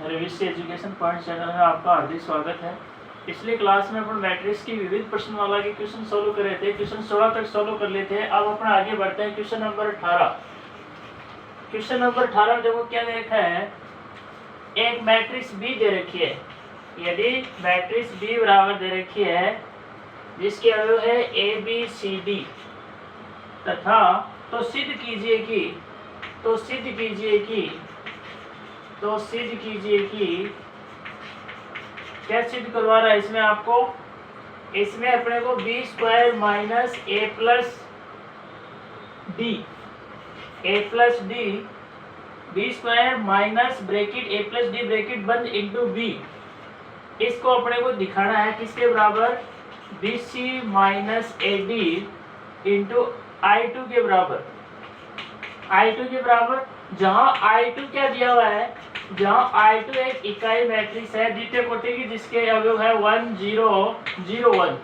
रेविस्टी education point channel में आपका हार्दिक स्वागत है। पिछली क्लास में अपन मैट्रिक्स की विविध प्रश्नमाला के क्वेश्चन सोल्व कर रहे थे। क्वेश्चन 16 तक सोल्व कर लेते हैं। अब अपन आगे बढ़ते हैं क्वेश्चन नंबर 18। क्वेश्चन नंबर 18 में देखो क्या देखा है, एक मैट्रिक्स बी दे रखी है। यदि मैट्रिक्स बी बराबर दे रखी है जिसके अवयव है ए बी सी डी तथा तो सिद्ध कीजिए कि क्या सिद्ध करवा रहा है इसमें आपको, इसमें अपने को B square minus A plus D B square minus bracket A plus D bracket बंद इंटू बी, इसको अपने को दिखाना है किसके बराबर, B C minus A D into I two के बराबर। जहां I2 क्या दिया हुआ है, जहां I2 एक इकाई मैट्रिक्स है द्वितीय कोटि की जिसके अवयव है 1 0 0 1।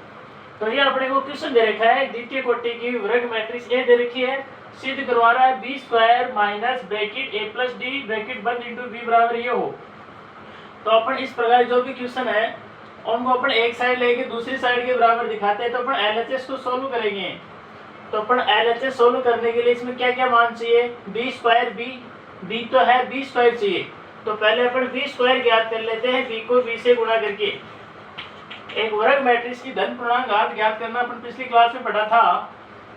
तो ये अपने को क्वेश्चन दे रखा है, द्वितीय कोटि की वर्ग मैट्रिक्स ए दे रखी है, सिद्ध करवा रहा है B square minus bracket A plus D bracket बंद इंटू बी बराबर ये हो। तो अपन इस प्रकार जो भी क्वेश्चन है उनको अपन एक साइड लेके दूसरी साइड के बराबर दिखाते हैं। तो अपन LHS को सोल्व करेंगे। तो अपन LHS सोल्व करने के लिए इसमें क्या क्या मान चाहिए, बी स्क्वायर बी तो है, बी स्क्वायर चाहिए। तो पहले अपन बी स्क्वायर ज्ञात कर लेते हैं, बी को बी से गुणा करके। एक वर्ग मैट्रिक्स की धन पूर्णांक घात ज्ञात करना अपन पिछली क्लास में पढ़ा था।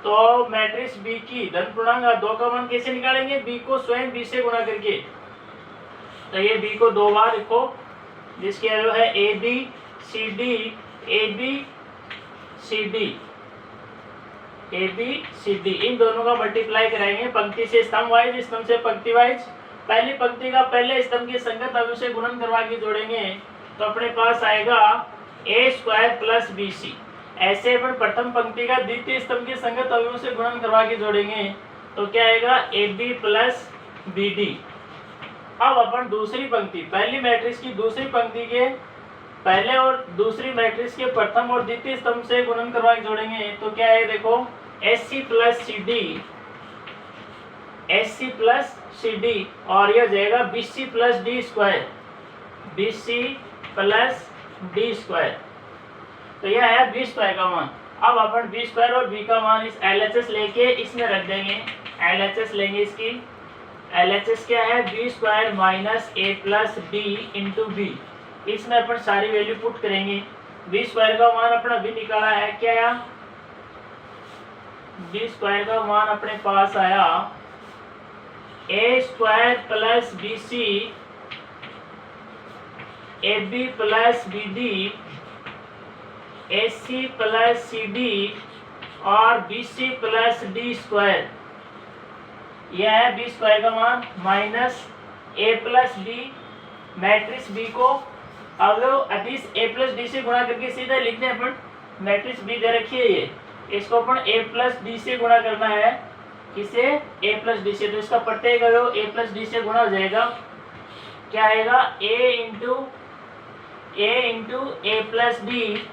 तो मैट्रिक्स बी की धन पूर्णांक घात 2 का मान कैसे निकालेंगे, बी को स्वयं बी से गुणा करके। तो ये बी को 2 बार लिखो जिसके अवयव है ए बी सी डी, इन दोनों का मल्टीप्लाई कराएंगे पंक्ति से स्तंभ वाइज, स्तंभ से पंक्ति वाइज। पहली पंक्ति का पहले स्तंभ के संगत अवयव से गुणन करवा के जोड़ेंगे तो अपने पास आएगा ए स्क्वायर प्लस बी सी। ऐसे अपन प्रथम पंक्ति का द्वितीय स्तंभ के संगत अवयव से गुणन करवा के जोड़ेंगे तो क्या आएगा a B plus B d. अब अपन दूसरी पंक्ति, पहली मैट्रिक्स की दूसरी पंक्ति के पहले और दूसरी मैट्रिक्स के प्रथम और द्वितीय स्तंभ से गुणन करवा के जोड़ेंगे तो क्या है, देखो s c plus C D और यह जाएगा बी सी प्लस डी स्क्वायर। तो यह है बी स्क्वायर का मान। अब अपन बी स्क्वायर और बी का मान इस LHS लेके इसमें रख देंगे। LHS लेंगे, इसकी LHS क्या है, B square minus A plus D into B. इसमें अपन सारी वैल्यू पुट करेंगे। बी स्क्वायर का मान अपना भी निकाला है, क्या आया, बी स्क्वायर का मान अपने पास आया A square plus B C A B plus B D A C plus C D और बी सी प्लस डी स्क्वायर। यह है बी स्क्वायर का मान minus A plus D, matrix B को अवयव अदिश ए प्लस डी से गुणा करके सीधा लिखते हैं अपन। मैट्रिक्स बी दे रखी है ये, इसको अपन ए प्लस डी से गुणा करना है, किसे, ए प्लस डी से। तो इसका प्रत्येक अवयव ए प्लस डी से गुणा हो जाएगा, क्या आएगा ए इंटू ए प्लस डी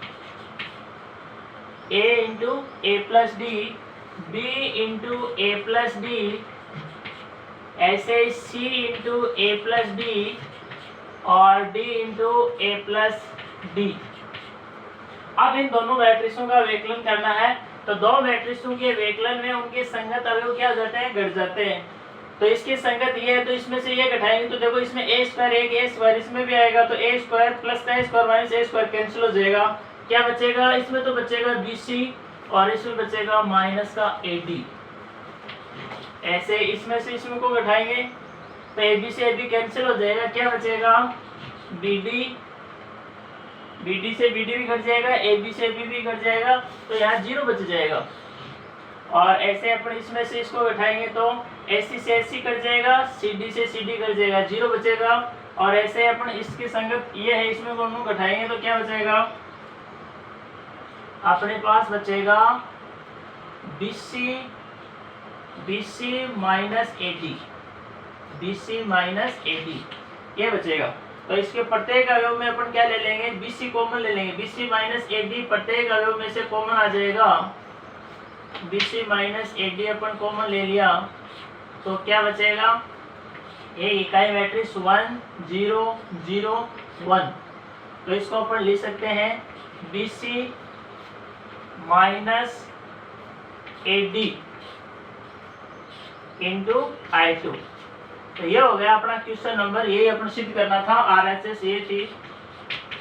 बी इंटू ए प्लस डी, ऐसे सी इंटू ए प्लस डी और डी इंटू ए प्लस डी। अब इन दोनों मैट्रिक्सों का विकलन करना है। तो दो मैट्रिक्सों के विकलन में उनके संगत अवयव क्या हो जाते हैं, घट जाते हैं। तो इसके संगत ये है तो इसमें से ये घटाएंगे तो देखो इसमें ए स्क्वायर एक ए स्क्वायर इसमें भी आएगा तो ए स्क्वायर प्लस का ए स्क्वायर माइनस ए स्क्वायर कैंसिल हो जाएगा। क्या बचेगा इसमें, तो बचेगा बी सी और इसमें बचेगा माइनस का ए डी। ऐसे इसमें से इसमें को घटाएंगे तो ए बी से ए बी कैंसिल हो जाएगा, क्या बचेगा बी डी से बी डी भी घट जाएगा, ए बी से बी भी घट जाएगा तो यहाँ 0 बच जाएगा। और ऐसे अपन इसमें से इसको घटाएंगे तो एस सी से एस सी कट जाएगा, सी डी से सी डी कट जाएगा, 0 बचेगा। और ऐसे अपन इसके संगत ये है इसमें दोनों घटाएंगे तो क्या बचेगा, अपने पास बचेगा बी सी माइनस ए डी, ये बचेगा। तो इसके प्रत्येक अवयव में अपन क्या ले लेंगे, बी सी कॉमन ले लेंगे, बी सी माइनस ए डी प्रत्येक अवयव में से कॉमन आ जाएगा, बी सी माइनस ए डी अपन कॉमन ले लिया तो क्या बचेगा, ये इकाई मैट्रिक्स 1 0 0 1, तो इसको अपन लिख सकते हैं BC minus AD into I2। तो ये हो गया अपना क्वेश्चन नंबर, यही अपन सिद्ध करना था। RHS ये थी,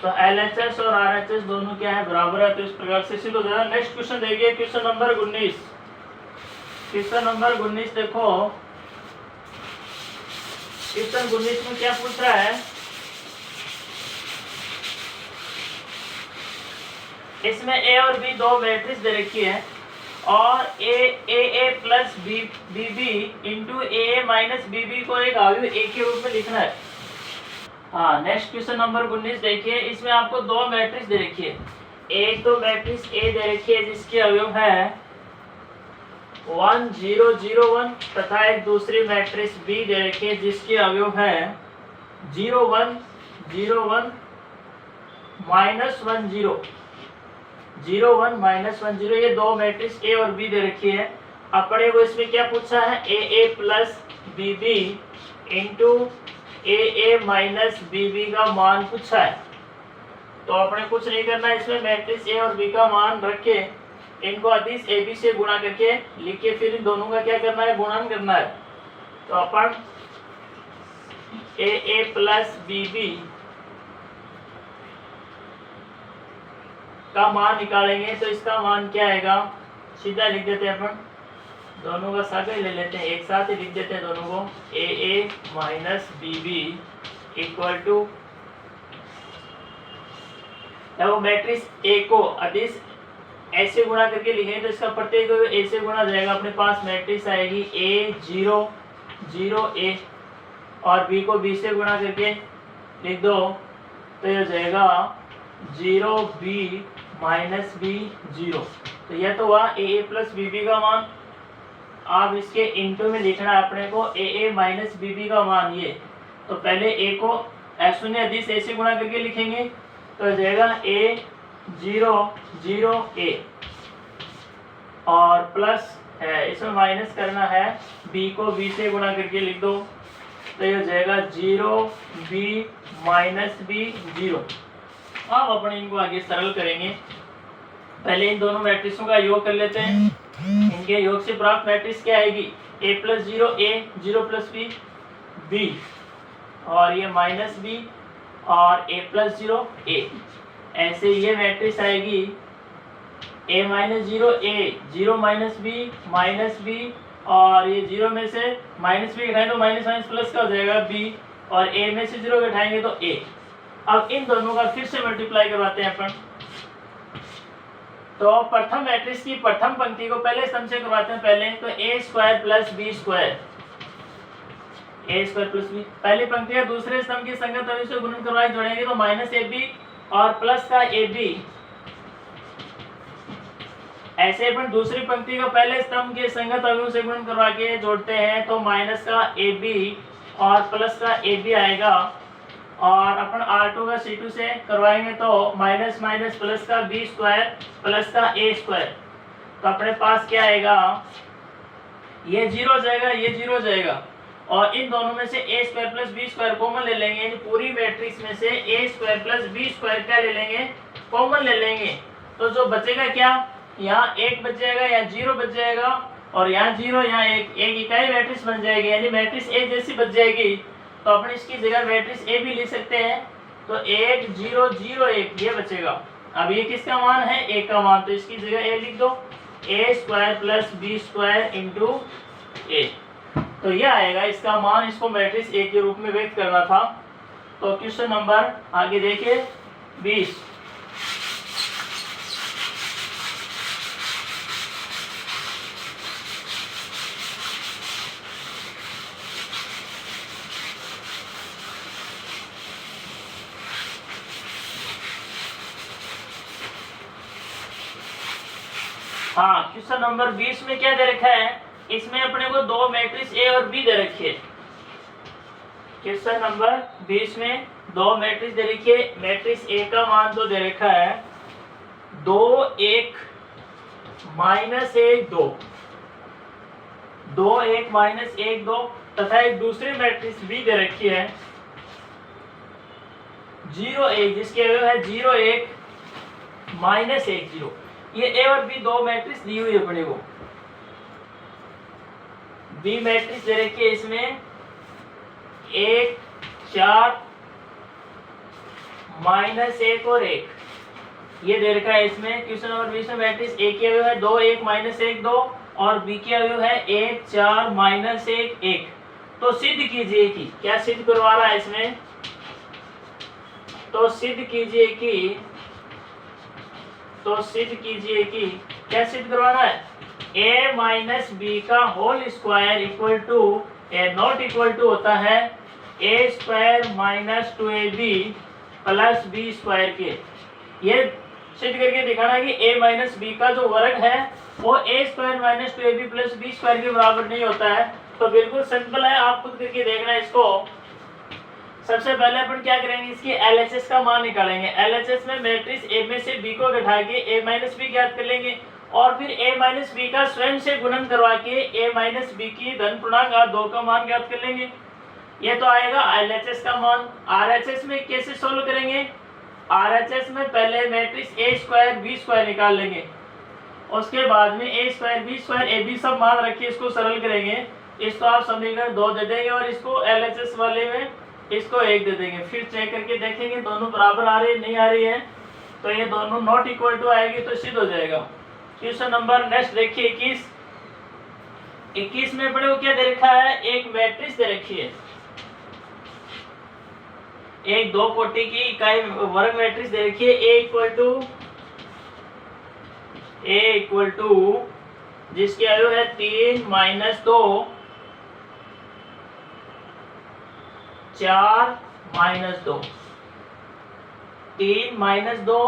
तो LHS और RHS दोनों क्या है, बराबर है, तो इस प्रकार से सिद्ध हो जाएगा। नेक्स्ट क्वेश्चन देखिए, क्वेश्चन नंबर 19। क्वेश्चन नंबर 19 देखो, क्वेश्चन 19 में क्या पूछ रहा है, इसमें ए और बी दो मैट्रिक्स दे रखी है और ए प्लस बी बी इंटू ए माइनस बी बी को एक अवयव ए के रूप में लिखना है। हाँ, नेक्स्ट क्वेश्चन नंबर 19 देखिए, इसमें आपको दो मैट्रिक्स दे रखी है। एक तो मैट्रिक्स ए दे रखी है जिसके अवयव है 1 0 0 1 तथा एक दूसरी मैट्रिक्स बी दे रखी है जिसके अवयव है 0 1 0 1 माइनस 1 0 0 1 माइनस 1 0। ये दो मैट्रिक्स ए और बी दे रखी है। अपने को इसमें क्या पूछा है, ए प्लस बी बी इंटू ए माइनस बी बी का मान पूछा है। तो अपने कुछ नहीं करना है, इसमें मैट्रिक्स ए और बी का मान रख के इनको अदिश ए बी से गुणा करके लिख के फिर इन दोनों का क्या करना है, गुणन करना है। तो अपन ए प्लस बी बी का मान निकालेंगे, तो इसका मान क्या आएगा, सीधा लिख देते हैं अपन, दोनों का सागर ले लेते हैं, एक साथ ही लिख देते हैं दोनों को, A minus B B equal to, वो मैट्रिक्स ए को अदिश ऐसे गुणा करके लिखेंगे तो इसका प्रत्येक ए से गुणा जाएगा। अपने पास मैट्रिक्स आएगी ए 0 0 ए और बी को बी से गुणा करके लिख दो, तो ये हो जाएगा 0 बी माइनस बी 0। तो यह तो हुआ ए प्लस बी बी का मान। अब इसके इंटू में लिखना है अपने को ए माइनस बी बी का मान। ये तो पहले ए को शून्य अदिश ए से गुणा करके लिखेंगे, तो हो जाएगा ए 0 0 ए और प्लस है, इसमें माइनस करना है, बी को बी से गुणा करके लिख दो, तो ये हो जाएगा 0 बी माइनस बी 0। अब अपन इनको आगे सरल करेंगे। पहले इन दोनों मैट्रिक्सों का योग कर लेते हैं। इनके योग से प्राप्त मैट्रिक्स क्या आएगी, ए प्लस 0 ए 0 प्लस बी बी और ये माइनस बी और ए प्लस 0 ए। ऐसे ये मैट्रिक्स आएगी ए माइनस 0 ए 0 माइनस बी और ये 0 में से माइनस बी घटाएंगे तो माइनस माइनस प्लस का हो जाएगा बी और ए में से 0 घटाएंगे तो ए। अब इन दोनों का फिर से मल्टीप्लाई करवाते हैं अपन। तो प्रथम मैट्रिक्स की प्रथम पंक्ति को पहले स्तंभ से करवाते हैं। पहले तो ए स्क्वायर प्लस बी स्क्वायर, ए स्क्वायर प्लस बी पहली पंक्ति है। दूसरे स्तंभ की संगत अवयव से गुणन करवाए जोड़ेंगे तो माइनस ए बी और प्लस का ए बी। ऐसे अपन दूसरी पंक्ति को पहले स्तंभ के संगत अवयव से गुणन करवा के जोड़ते हैं तो माइनस का ए बी और प्लस का ए बी आएगा। और अपन R2 का C2 से करवाएंगे तो माइनस माइनस प्लस का बी स्क्वायर प्लस का ए स्क्वायर। तो अपने पास क्या आएगा, ये 0 जाएगा, ये 0 जाएगा और इन दोनों में से A square plus B square common ले लेंगे। पूरी मैट्रिक्स में से A square plus B square क्या ले लेंगे, कॉमन ले लेंगे। तो जो बचेगा क्या, यहाँ 1 बच जाएगा, यहाँ 0 बच जाएगा और यहाँ 0 यहाँ 1, एक इकाई मैट्रिक्स बन जाएगी, यानी मैट्रिक्स ए जैसी बच जाएगी। तो अपन इसकी जगह मैट्रिक्स ए भी लिख सकते हैं। तो 1 0 0 1 ये बचेगा। अब ये किसका मान है, ए का मान, तो इसकी जगह ए लिख दो, A square plus B square into A. तो ये आएगा इसका मान। इसको मैट्रिक्स ए के रूप में व्यक्त करना था। तो क्वेश्चन नंबर आगे देखिए 20। हाँ, क्वेश्चन नंबर 20 में क्या दे रखा है, इसमें अपने को दो मैट्रिक्स ए और बी दे रखी है। क्वेश्चन नंबर 20 में दो मैट्रिक्स दे रखी है। मैट्रिक्स ए का मान तो दे रखा है 2 1 माइनस 1 2, 2 1 माइनस 1 2 तथा एक दूसरी मैट्रिक्स बी दे रखी है 0 1, जिसके अवयव है 0 1 -1 0। ये ए और बी दो मैट्रिक्स दी हुई है अपने को। बी मैट्रिक्स दे रखी है इसमें 1 4 -1 और 1, ये दे रखा है इसमें। क्वेश्चन नंबर 20 में मैट्रिक्स ए के अवयव है 2 1 -1 2 और बी के अवयव है 1 4 -1 1। तो सिद्ध कीजिए कि, क्या सिद्ध करवा रहा है इसमें, तो सिद्ध कीजिए कि क्या सिद्ध करवाना है, a माइनस बी का whole square equal to a not equal to होता है a square minus 2ab plus B square के। ये सिद्ध करके दिखाना है कि a माइनस बी का जो वर्ग है वो a square minus 2ab plus B square के बराबर नहीं होता है। तो बिल्कुल सिंपल है, आप खुद करके देखना इसको। सबसे पहले अपन क्या करेंगे, इसकी LHS का मान निकालेंगे। LHS में मैट्रिक्स A में से B को घटा के A माइनस बी ज्ञात कर लेंगे और फिर A माइनस बी का स्वयं से गुणन करवा के A माइनस बी की धन पूर्णांक 2 का मान ज्ञात कर लेंगे। ये तो आएगा LHS का मान। RHS में कैसे सोल्व करेंगे, RHS में पहले matrix A square B square निकाल लेंगे, उसके बाद में A square B square AB सब मान रखिए, इसको सरल करेंगे। इसको आप समीकरण 2 दे देंगे और इसको LHS वाले में इसको 1 दे देंगे। फिर चेक करके देखेंगे दोनों बराबर आ रही है नहीं आ रही है, तो ये दोनों नॉट इक्वल टू आएगी तो सिद्ध हो जाएगा। क्वेश्चन नंबर नेक्स्ट देखिए 21 में अपने को क्या दे रखा है, एक मैट्रिक्स दे रखी है, एक 2 कोटि की इकाई वर्ग मैट्रिक्स दे रखी है। a इक्वल टू जिसके अवयव है 3 -2 4 -2, 3 -2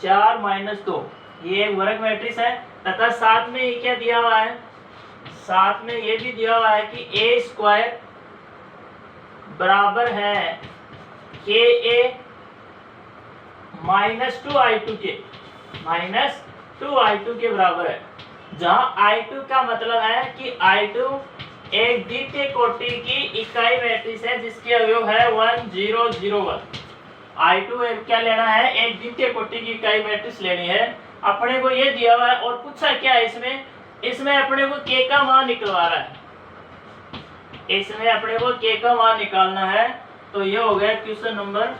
4 -2, ये एक वर्ग मैट्रिक्स है। तथा साथ में ये क्या दिया हुआ है, साथ में ये भी दिया हुआ है कि a स्क्वायर बराबर है ka -2i2 के, -2i2 के बराबर है। जहां i2 का मतलब है कि i2 एक द्वितीय कोटि की इकाई मैट्रिक्स है जिसके अवयव है 1 0 0 1। I2 क्या लेना है, एक द्वितीय कोटि की इकाई मैट्रिक्स लेनी है। अपने को ये दिया हुआ है और पूछा क्या है इसमें अपने को k का मान निकलवा रहा है, इसमें अपने को k का मान निकालना है। तो ये हो गया क्वेश्चन नंबर।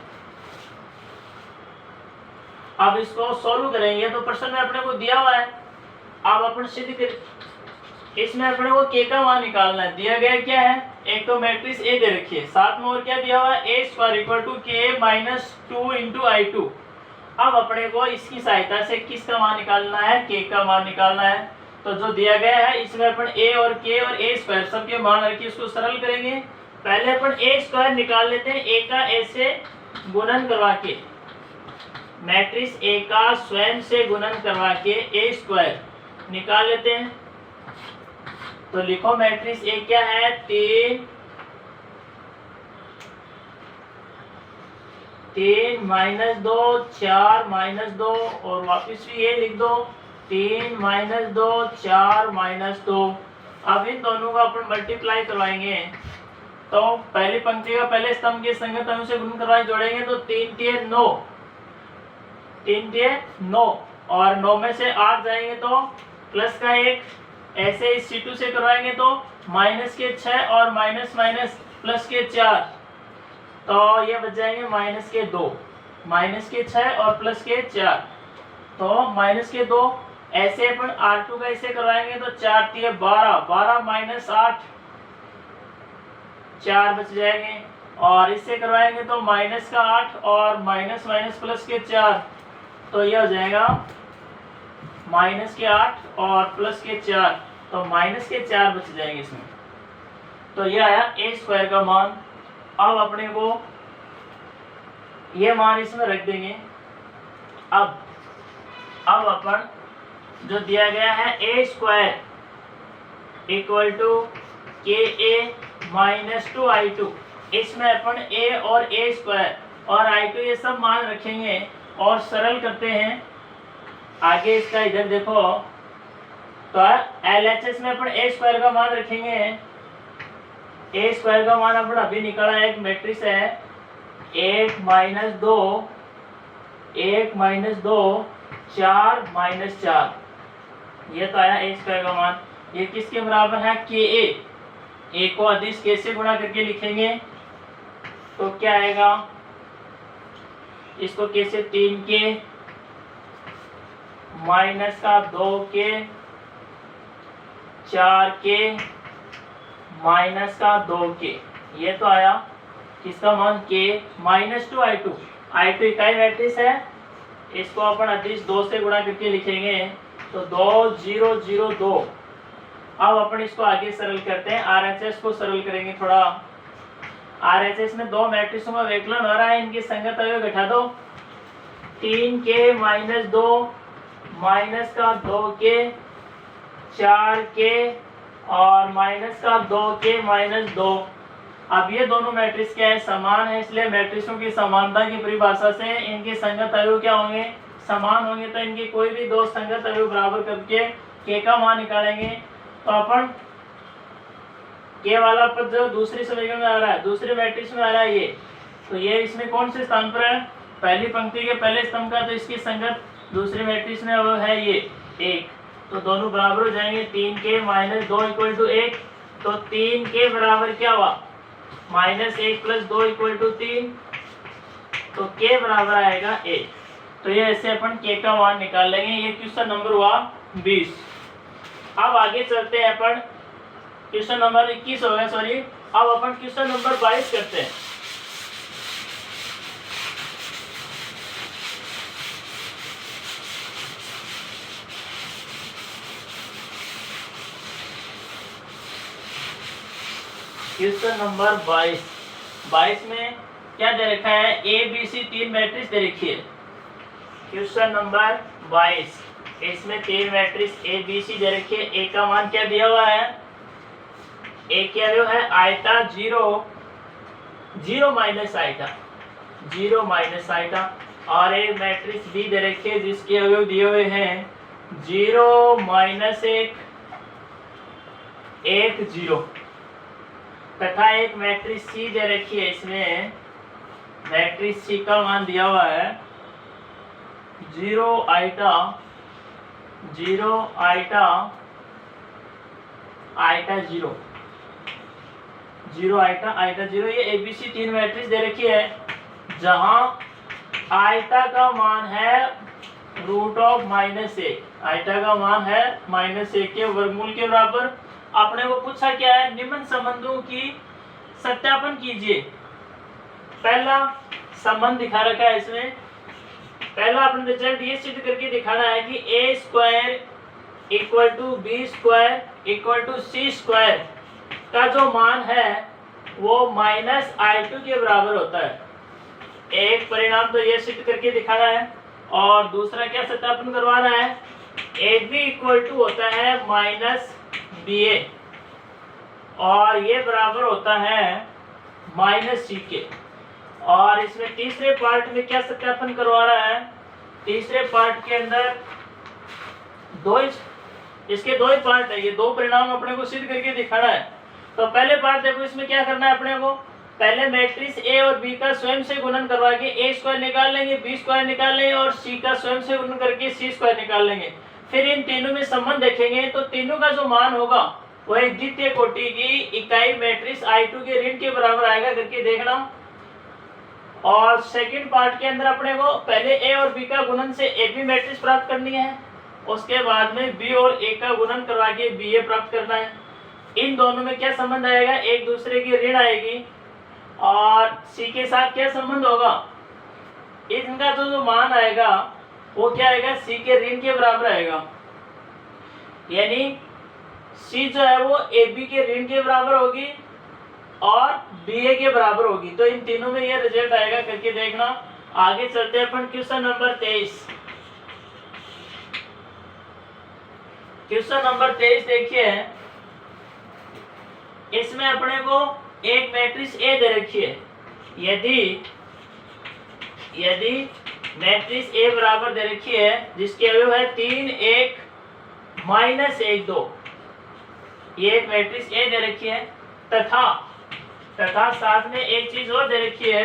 अब इसको सॉल्व करेंगे तो प्रश्न में अपने को दिया हुआ है, अब अपन सिद्ध कर, इसमें अपने को k का मान निकालना है। दिया गया क्या है, एक तो मैट्रिक्स A दे रखी है, साथ में और क्या दिया हुआ है, a square equal to k minus 2 into i2। अब अपने को इसकी सहायता से किसका मान निकालना है, k का मान निकालना है। तो जो दिया गया है इसमें अपन a और k और a स्क्वायर सबके मान रखिए, उसको सरल करेंगे। पहले अपन a स्क्वायर निकाल लेते हैं, a का a से गुणन करवा के, मैट्रिक्स A का स्वयं से गुणन करवा के a स्क्वायर निकाल लेते हैं। तो लिखो मैट्रिक्स A क्या है, 3 -2 4 -2 और वापिस भी ये लिख दो 3 -2 4 -2। अब इन दोनों का अपन मल्टीप्लाई करवाएंगे तो पहली पंक्ति का पहले स्तंभ के संगत अंश से गुणन करवाए जोड़ेंगे तो 3 तिये 9, 3 तिये 9 और 9 में से 8 जाएंगे तो प्लस का 1, ऐसे इस C2 से करवाएंगे तो माइनस के 6 और माइनस माइनस प्लस के 4, तो ये बच जाएंगे माइनस के 2, माइनस के 6 और प्लस के 4, तो माइनस के 2। ऐसे अपन R2 का इसे करवाएंगे तो 4 तिये 12, 12 माइनस 8 4 बच जाएंगे और इससे करवाएंगे तो माइनस का 8 और माइनस माइनस प्लस के 4, तो यह हो जाएगा माइनस के 8 और प्लस के 4, तो माइनस के 4 बच जाएंगे इसमें। तो यह आया a स्क्वायर का मान। अब अपने को ये मान इसमें रख देंगे। अब अपन जो दिया गया है a square equal to ka minus 2i2, इसमें अपन a और a स्क्वायर और i2 ये सब मान रखेंगे और सरल करते हैं। आगे इसका इधर देखो तो LHS में अपन a स्क्वायर का मान रखेंगे ए स्क्वायर का मान अपना अभी निकला है, एक मैट्रिक्स है 1 माइनस 2 1 माइनस 2 4 माइनस 4, ये तो आया ए स्क्वायर का मान। ये किसके बराबर है? के ए को अदिश के से गुणा करके लिखेंगे तो क्या आएगा? इसको के से 3 के माइनस का 2 के 4 के माइनस का 2 के, ये तो आया किसका मान? के माइनस 2 I2 इकाई मैट्रिक्स है, इसको अपन अदिश 2 से गुणा करके लिखेंगे तो 2 0 0 2। अब अपन इसको आगे सरल करते हैं, RHS को सरल करेंगे थोड़ा। RHS में दो मैट्रिक्सों का विकलन हो रहा है, इनकी संगत अवयव बैठा दो। 3 के माइनस 2 माइनस का 2 के 4 के और माइनस का 2 के माइनस 2। अब ये दोनों मैट्रिक्स क्या है? समान है, इसलिए मैट्रिक्सों की समानता की परिभाषा से इनके संगत अवयव क्या होंगे? समान होंगे। तो इनके कोई भी दो संगत अवयव बराबर करके के का मान निकालेंगे तो अपन के वाला पद जो दूसरी समीकरण में आ रहा है, दूसरे मैट्रिक्स में आ रहा है, ये तो ये इसमें कौन से स्थान पर है? पहली पंक्ति के पहले स्तंभ का, तो इसकी संगत दूसरे मैट्रिक्स में वो है ये 1, तो दोनों बराबर हो जाएंगे। 3 के माइनस 2 इक्वल टू 1, तो 3 के बराबर क्या हुआ? माइनस 1 प्लस 2 इक्वल टू 3, तो के बराबर आएगा 1। तो ये ऐसे अपन के का मान निकाल लेंगे। ये क्वेश्चन नंबर हुआ 20। अब आगे चलते हैं अपन, क्वेश्चन नंबर 21 हो गया, सॉरी। अब अपन क्वेश्चन नंबर 22 करते हैं। क्वेश्चन नंबर 22 में क्या दे रखा है? ए बी सी 3 मैट्रिक्स दे रखी है। क्वेश्चन नंबर 22, इसमें 3 मैट्रिक्स ए बी सी दे रखी है। ए का मान क्या दिया हुआ है? ए के अवयव है आयता 0 0 माइनस आयता 0 माइनस आयता, और एक मैट्रिक्स बी दे रखी है जिसके अवयव दिए हुए हैं 0 माइनस 1 1 0, तथा एक मैट्रिक्स सी दे रखी है। इसमें मैट्रिक्स सी का मान दिया हुआ है 0 आयता 0 आयता आयता 0 0 आयता आयता 0। ये एबीसी 3 मैट्रिक्स दे रखी है, जहां आयता का मान है रूट ऑफ -1, आयता का मान है -1 के वर्गमूल के बराबर। आपने वो पूछा क्या है? निम्न संबंधों की सत्यापन कीजिए। पहला संबंध दिखा रखा है इसमें। पहला अपने रिजल्ट ये सिद्ध करके दिखाना है कि A square equal to B square equal to C square का जो मान है वो -I2 के बराबर होता है। एक परिणाम तो ये सिद्ध करके दिखाना है, और दूसरा क्या सत्यापन करवाना है? ए बी इक्वल टू होता है -BA, और ये बराबर होता है -C के। और इसमें तीसरे पार्ट में क्या सत्यापन करवा रहा है? तीसरे पार्ट के अंदर इसके दो ही पार्ट है, ये दो परिणाम अपने को सिद्ध करके दिखाना है। तो पहले पार्ट देखो, इसमें क्या करना है अपने को? पहले मैट्रिक्स ए और बी का स्वयं से गुणन करवा के ए स्क्वायर निकाल लेंगे, बी स्क्वायर निकाल लेंगे, और सी का स्वयं से गुणन करके सी स्क्वायर निकाल लेंगे। फिर इन तीनों में संबंध देखेंगे, तो तीनों का जो मान होगा वो एक द्वितीय कोटि की इकाई मैट्रिक्स I2 के ऋण के बराबर आएगा करके देखना। और सेकंड पार्ट के अंदर अपने को पहले ए और बी का गुणन से ए बी मैट्रिक्स प्राप्त करनी है, उसके बाद में बी और ए का गुणन करवा के बी ए प्राप्त करना है। इन दोनों में क्या संबंध आएगा? एक दूसरे की ऋण आएगी। और सी के साथ क्या संबंध होगा? इनका जो मान आएगा वो क्या आएगा? सी के ऋण के बराबर आएगा, यानी सी जो है वो ए बी के ऋण के बराबर होगी और बी ए के बराबर होगी। तो इन तीनों में ये रिजल्ट आएगा करके देखना। आगे चलते हैं अपन क्वेश्चन नंबर 23। क्वेश्चन नंबर 23 देखिए, इसमें अपने को एक मैट्रिक्स ए दे रखी है। यदि मैट्रिक्स ए बराबर दे रखी है जिसके अवयव है 3 1 -1 2, ये एक मैट्रिक्स ए दे रखी है, तथा तथा साथ में एक चीज और दे रखी है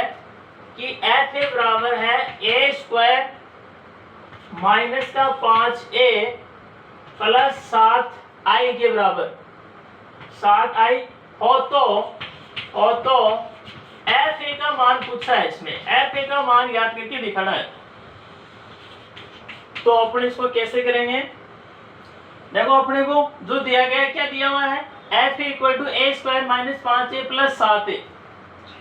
कि एफ ए बराबर है ए स्क्वायर माइनस का 5a प्लस 7i के बराबर। 7i हो तो एफ ए का मान पूछा है, इसमें एफ ए का मान याद करके दिखाना है। तो अपन इसको कैसे करेंगे, देखो अपने को जो दिया गया है, क्या दिया हुआ है, f a equal to a square minus 5a plus 7a।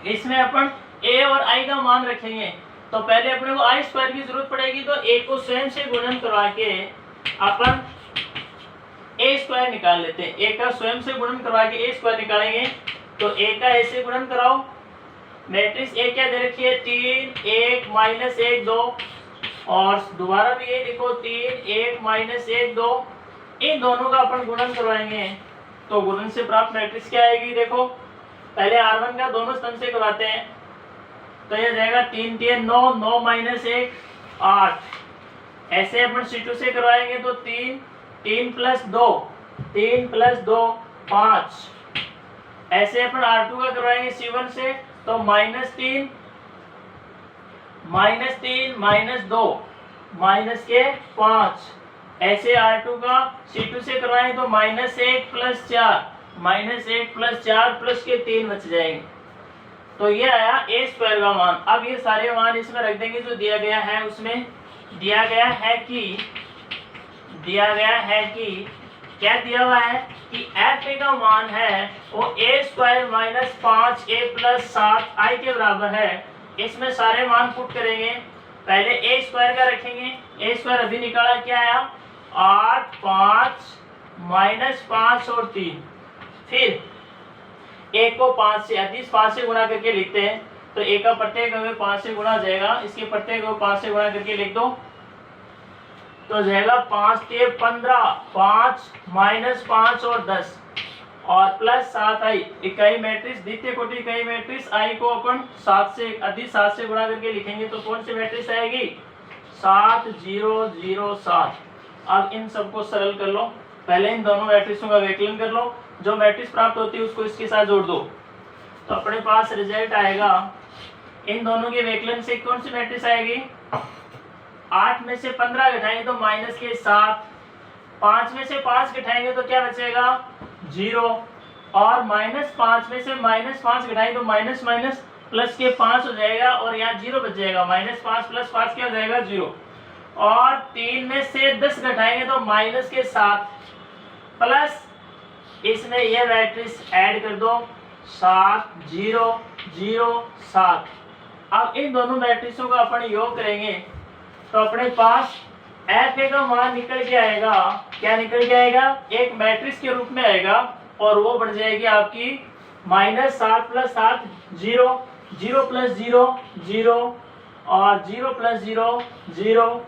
इसमें अपन a और i का मान रखेंगे। तो पहले अपने को i स्क्वायर की जरूरत पड़ेगी, तो a को स्वयं से गुणन करवा के अपन a स्क्वायर निकाल लेते हैं। a का स्वयं से गुणन करवा के a स्क्वायर निकालेंगे। तो a का a से गुणन कराओ, मैट्रिक्स a क्या दे रखी है, 3 1 माइनस 1 2, और दोबारा भी ये लिखो 3 1 माइनस 1 2। इन दोनों का अपन गुणन करवाएंगे तो गुणन से प्राप्त मैट्रिक्स क्या आएगी, देखो पहले R1 का दोनों स्तंभ से करवाते हैं। तो ये जाएगा 3 3 9 9 माइनस 1 8। ऐसे अपन C2 से करवाएंगे तो 3 3 प्लस 2 3 प्लस 2 5। ऐसे अपन R2 का करवाएंगे C1 से तो माइनस 3 माइनस 2 माइनस के 5। ऐसे R2 का C2 से करवाएंगे तो माइनस 1 प्लस 4 प्लस के 3 बच जाएंगे। तो ये आया ए स्क्वायर का मान। अब ये सारे मान इसमें रख देंगे जो दिया गया है। उसमें दिया गया है कि क्या दिया हुआ है कि एफ ए का मान है वो ए square minus 5a plus 7i के बराबर है। इसमें सारे मान पुट करेंगे। पहले ए स्क्वायर का रखेंगे, ए स्क्वायर अभी निकाला, क्या आया 8 5 माइनस 5 और 3। फिर a को 5 से अधिक 5 से गुणा करके लिखते हैं। तो a का प्रत्येक अवयव 5 से गुणा जाएगा, इसके प्रत्येक अवयव 5 से गुणा करके लिख दो तो जाएगा 5 3 15 5 माइनस 5 और 10 और प्लस 7i। इकाई मैट्रिक्स द्वितीय कोटि इकाई मैट्रिक्स i को अपन 7 से गुणा करके लिखेंगे तो कौन सी मैट्रिक्स आएगी, 7 0 0 7। अब इन सबको सरल कर लो। पहले इन दोनों मैट्रिक्सों का व्यवकलन कर लो, जो मैट्रिक्स प्राप्त होती है उसको इसके साथ जोड़ दो तो अपने पास रिजल्ट आएगा। इन दोनों के व्यवकलन से कौन सी मैट्रिक्स आएगी, 8 में से 15 घटाएंगे तो माइनस के 7, 5 में से 5 घटाएंगे तो क्या बचेगा 0, और माइनस 5 में से माइनस 5 घटाएंगे तो माइनस माइनस प्लस के 5 हो जाएगा और यहाँ 0 बच जाएगा। माइनस 5 प्लस 5 क्या हो जाएगा 0, और 3 में से 10 घटाएंगे तो माइनस के 7 प्लस इसमें यह मैट्रिक्स ऐड कर दो 7 0 0 7। अब इन दोनों मैट्रिक्सों का अपन योग करेंगे तो अपने पास एफ ए का मान निकल के आएगा। क्या निकल के आएगा, एक मैट्रिक्स के रूप में आएगा और वो बन जाएगी आपकी माइनस 7 प्लस 7 0 0 प्लस 0 0 और 0 प्लस 0 0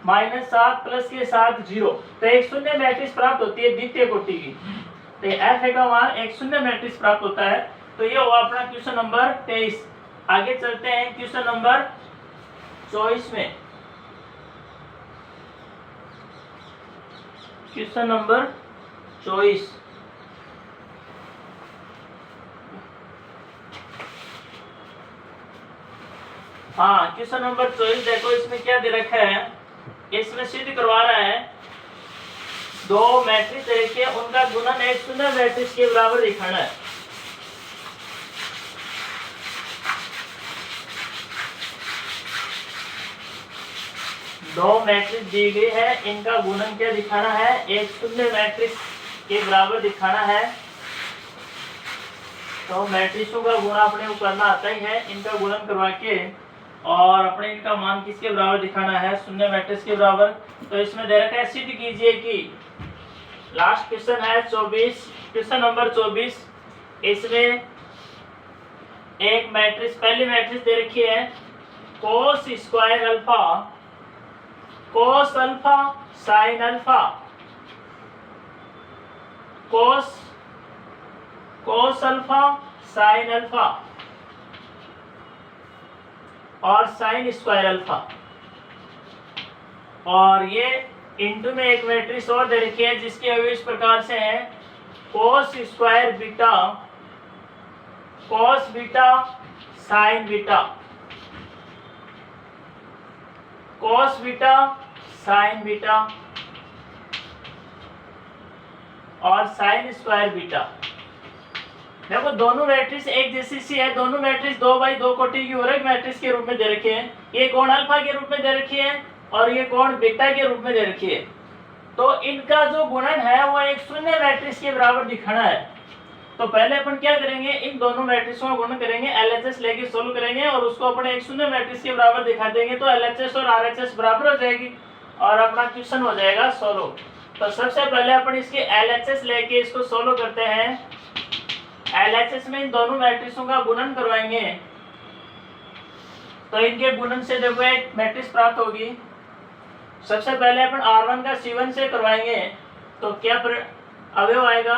माइनस 7 प्लस के 7 0। तो एक शून्य मैट्रिक्स प्राप्त होती है द्वितीय कोटि की। तो एफ ए का मान एक शून्य मैट्रिक्स प्राप्त होता है। तो ये हुआ अपना क्वेश्चन नंबर 23। आगे चलते हैं क्वेश्चन नंबर 24 में। क्वेश्चन नंबर 24, हाँ क्वेश्चन नंबर 24 देखो इसमें क्या दे रखा है। इसमें सिद्ध करवा रहा है दो मैट्रिक्स देखिए उनका गुणन एक शून्य मैट्रिक्स के बराबर दिखाना है। दो मैट्रिक्स दी गई है, इनका गुणन क्या दिखाना है, एक शून्य मैट्रिक्स के बराबर दिखाना है। तो मैट्रिक्सों का गुणा अपने को करना आता ही है, इनका गुणन करवा के और अपने इनका मान किसके बराबर दिखाना है, शून्य मैट्रिक्स के बराबर। तो इसमें दे रखा है सिद्ध कीजिए कि लास्ट क्वेश्चन है 24, क्वेश्चन नंबर 24। इसमें एक मैट्रिक्स, पहली मैट्रिक्स दे रखी है कोस स्क्वायर अल्फा कोस अल्फा साइन अल्फा, कोस अल्फा साइन अल्फा और साइन स्क्वायर अल्फा। और ये इंटू में एक मैट्रिक्स और दे रखी है जिसके अवयव इस प्रकार से हैं कोस square beta cos beta sine beta, cos beta sine beta और साइन स्क्वायर बीटा। देखो दोनों मैट्रिक्स एक जैसी सी है, दोनों मैट्रिक्स 2/2 कोटि की औरक मैट्रिक्स के रूप में दे रखे हैं। ये कोण अल्फा के रूप में दे रखी है और ये कोण बीटा के रूप में दे रखी है। तो इनका जो गुणन है वो एक शून्य मैट्रिक्स के बराबर दिखाना है। तो पहले अपन क्या करेंगे, इन दोनों मैट्रिक्सों का गुणन करेंगे, एलएचएस लेके सोल्व करेंगे और उसको अपने एक शून्य मैट्रिक्स के बराबर दिखा देंगे तो एलएचएस और आरएचएस बराबर हो जाएगी और अपना क्वेश्चन हो जाएगा सोल्व। तो सबसे पहले अपन इसके एलएचएस लेके इसको सोल्व करते हैं। एलएचएस में इन दोनों मैट्रिक्सों का गुणन करवाएंगे तो इनके गुणन से देखो एक मैट्रिक्स प्राप्त होगी। सबसे पहले अपन R1 का C1 से करवाएंगे तो क्या अवयव आएगा,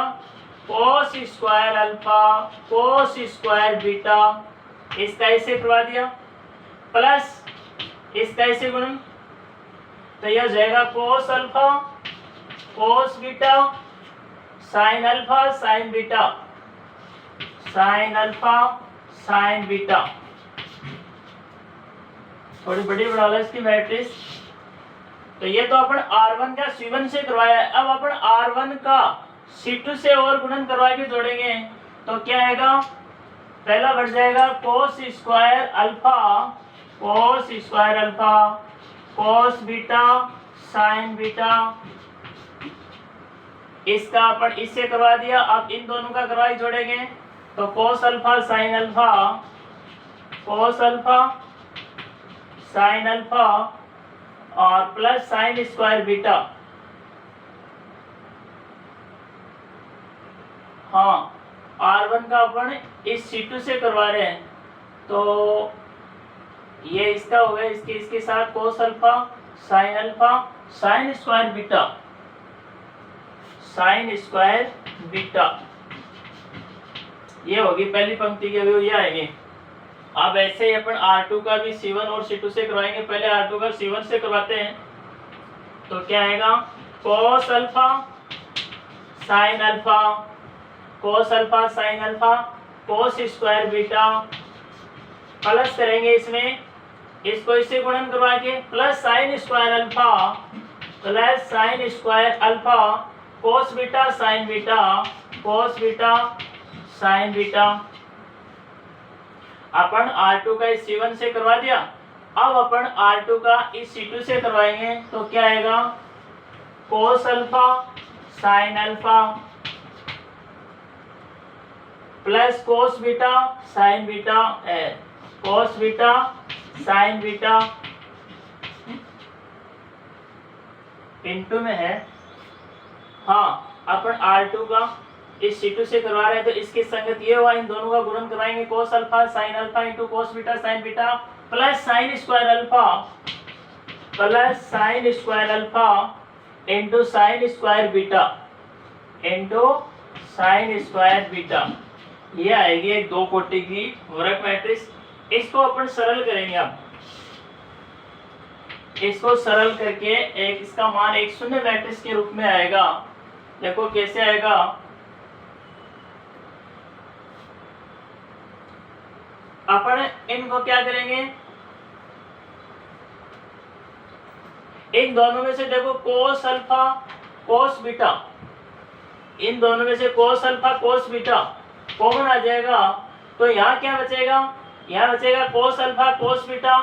cos square alpha cos square beta, इसका इसे करवा दिया, प्लस इसका इसे गुणन, तो यह हो जाएगा कोस alpha cos beta sign alpha sine beta, sign alpha sine beta. थोड़ी बड़ी बना लो इसकी मैट्रिक्स। तो ये तो अपन R1 का C1 से करवाया है, अब अपन R1 का C2 से और गुणन करवा के जोड़ेंगे तो क्या आएगा, पहला बढ़ जाएगा cos square alpha cos beta sine beta, इसका अपन इससे करवा दिया। अब इन दोनों का करवाई जोड़ेंगे तो कोस अल्फा साइन अल्फा कोस अल्फा साइन अल्फा और प्लस साइन स्क्वायर बीटा। हाँ, R1 का अपन इस C2 से करवा रहे हैं तो ये इसका हो गया, इसके साथ कोस अल्फा साइन स्क्वायर बीटा ये होगी पहली पंक्ति के अवयव, ये आएंगे। अब ऐसे ही अपन R2 का भी C1 और C2 से करवाएंगे। पहले R2 का C1 से करवाते हैं तो क्या आएगा, cos alpha sine alpha cos square beta, plus करेंगे इसमें, इसको इससे गुणन करवा के plus sine square alpha cos beta sine beta. अपन R2 का इस C1 से करवा दिया। अब अपन R2 का इस C2 से करवाएंगे तो क्या आएगा, cos alpha sine alpha plus cos beta sine beta into में है। हाँ, अपन R2 का इस C2 से करवा रहे हैं तो इसकी संगत ये हुआ, इन दोनों का गुणन करवाएंगे, कोस alpha sine alpha into cos beta sine beta plus sine square alpha into sine square beta ये आएगी एक 2 कोटि की वर्ग मैट्रिक्स। इसको अपन सरल करेंगे। अब इसको सरल करके एक इसका मान एक शून्य मैट्रिक्स के रूप में आएगा। देखो कैसे आएगा, अपन इनको क्या करेंगे, इन दोनों में से देखो कोस अल्फा कोस बीटा, इन दोनों में से cos alpha cos beta common आ जाएगा तो यहाँ क्या बचेगा, यहाँ बचेगा cos alpha cos beta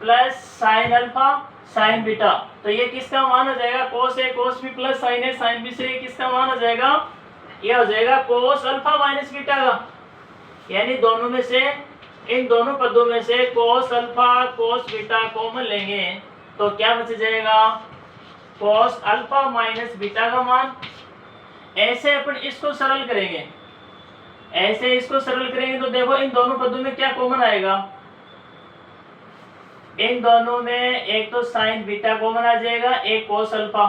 plus sine alpha sine beta. तो ये किसका मान हो जाएगा, cos A cos B plus sine A sine B से ये किसका मान हो जाएगा, ये हो जाएगा कोस अल्फा माइनस बीटा का। यानी दोनों में से, इन दोनों पदों में से cos alpha cos beta common लेंगे तो क्या बच जाएगा, कोस अल्फा माइनस बीटा का मान। ऐसे अपन इसको सरल करेंगे, तो देखो इन दोनों पदों में क्या कॉमन आएगा, इन दोनों में एक तो साइन बीटा कॉमन आ जाएगा, एक कोस अल्फा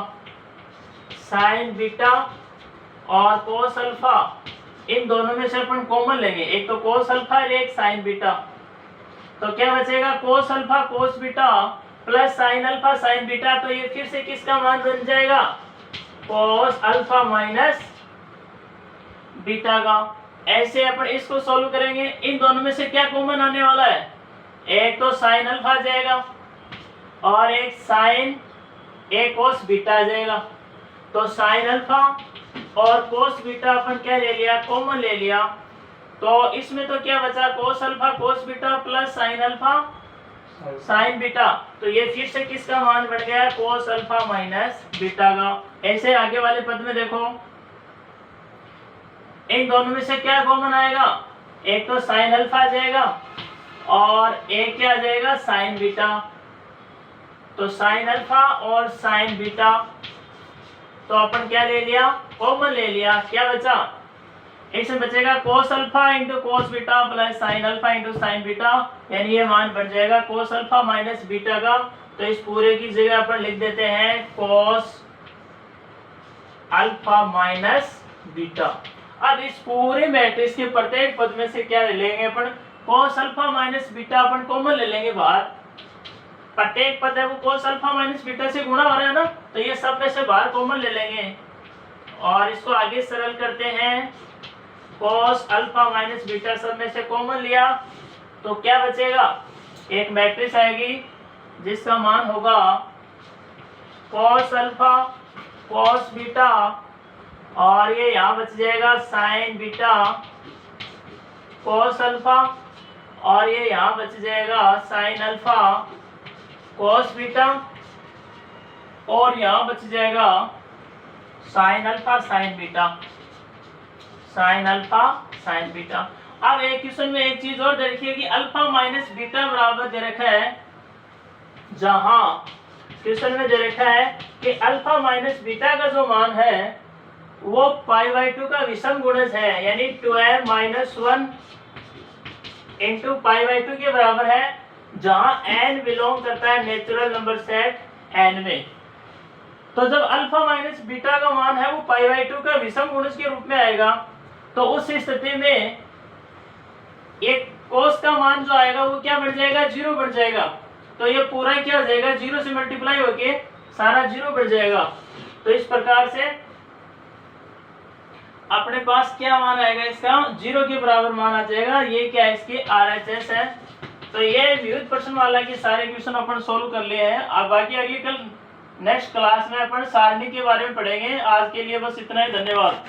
साइन बीटा और कोस अल्फा, इन दोनों में से अपन कॉमन लेंगे, एक तो कोस अल्फा और एक साइन बीटा। तो क्या बचेगा, cos alpha cos beta plus sine alpha sine beta. तो ये फिर से किसका मान बन जाएगा, कोस अल्फा माइनस बीटा का। ऐसे अपन इसको सोल्व करेंगे। इन दोनों में से क्या कॉमन आने वाला है? एक तो साइन अल्फा आ जाएगा और एक साइन एक कोस बीटा आ जाएगा। तो साइन अल्फा और कोस बीटा अपन क्या ले लिया? कॉमन ले लिया। तो इसमें तो क्या बचा? कोस alpha cos beta plus sine alpha sine beta. तो ये फिर से किसका मान बन गया? कोस अल्फा माइनस बीटा का। ऐसे आगे वाले पद में देखो, इन दोनों में से क्या कॉमन आएगा? एक तो साइन अल्फा आ जाएगा और एक क्या आ जाएगा? Sign beta. तो साइन अल्फा और साइन बीटा तो अपन क्या ले लिया? कॉमन ले लिया। क्या बचा? इसमें बचेगा cos alpha into cos beta plus sine alpha into sine beta, यानी ये मान बन जाएगा कोस अल्फा माइनस बीटा का। तो इस पूरे की जगह अपन लिख देते हैं कोस अल्फा माइनस बीटा। अब इस पूरे मैट्रिक्स के प्रत्येक पद में से क्या ले लेंगे अपन? कोस अल्फा माइनस बीटा अपन कॉमन ले लेंगे बाहर। प्रत्येक पद है वो कोस अल्फा माइनस बीटा से गुणा हो रहा है ना, तो ये सब में से बाहर कॉमन ले लेंगे और इसको आगे सरल करते हैं। कोस अल्फा माइनस बीटा सब में से कॉमन लिया तो क्या बचेगा? एक मैट्रिक्स आएगी जिसका मान होगा कोस अल्फा कोस बीटा और ये यहाँ बच जाएगा साइन बीटा कोस अल्फा और ये यहाँ बच जाएगा साइन अल्फा कोस बीटा और यहाँ बच जाएगा sign alpha sine beta sine alpha sine beta. अब एक क्वेश्चन में एक चीज और देखिए कि अल्फा माइनस बीटा बराबर दे रखा है, जहां क्वेश्चन में दे रखा है कि अल्फा माइनस बीटा का जो मान है वो पाई/2 का विषम गुणज है, यानी 2m - 1 इंटू पाई/2 के बराबर है, जहां n बिलोंग करता है नेचुरल नंबर सेट n में। तो जब अल्फा माइनस बीटा का मान है वो पाई/2 का विषम गुणज के रूप में आएगा, तो उस स्थिति में एक कोस का मान जो आएगा वो क्या बढ़ जाएगा? 0 बढ़ जाएगा। तो ये पूरा क्या हो जाएगा? 0 से मल्टीप्लाई होके सारा 0 बढ़ जाएगा। तो इस प्रकार से अपने पास क्या मान आएगा? इसका 0 के बराबर मान आ जाएगा। ये क्या है? इसके RHS है। तो ये विविध प्रश्न वाला के सारे क्वेश्चन अपन सोल्व कर लिए हैं। अब बाकी अगली कल नेक्स्ट क्लास में अपन सारणी के बारे में पढ़ेंगे। आज के लिए बस इतना ही। धन्यवाद।